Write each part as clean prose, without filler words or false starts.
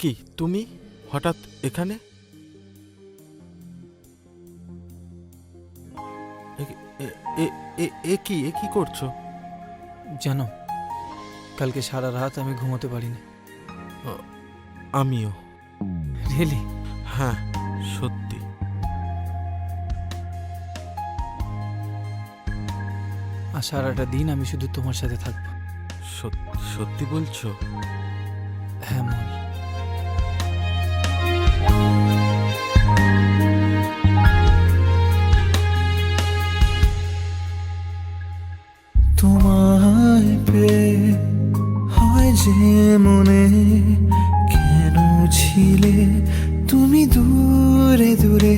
কি তুমি হঠাৎ এখানে? কি করছো? জানো, কালকে সারা রাত আমি ঘুমোতে পারিনি। আমিও। রিয়েলি? হ্যাঁ, সত্যি। আর সারাটা দিন আমি শুধু তোমার সাথে থাকবো। সত্যি বলছো? হ্যাঁ মন। তোমায় পেয়ে হয় যে মনে, কেন ছিলে তুমি দূরে দূরে।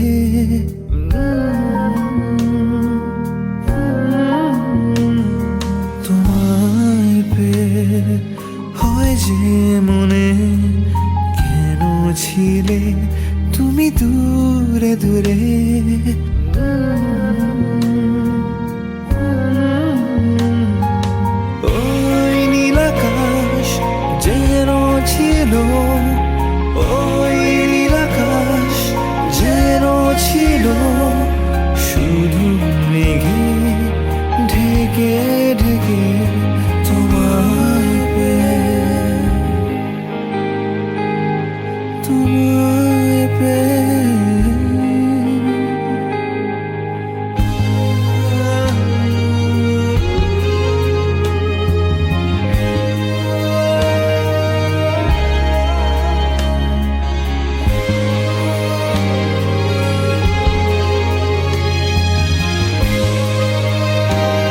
তোমায় পেয়ে হয় যে মনে, কেন ছিলে তুমি দূরে দূরে। ওই নীল আকাশ যেন ছিল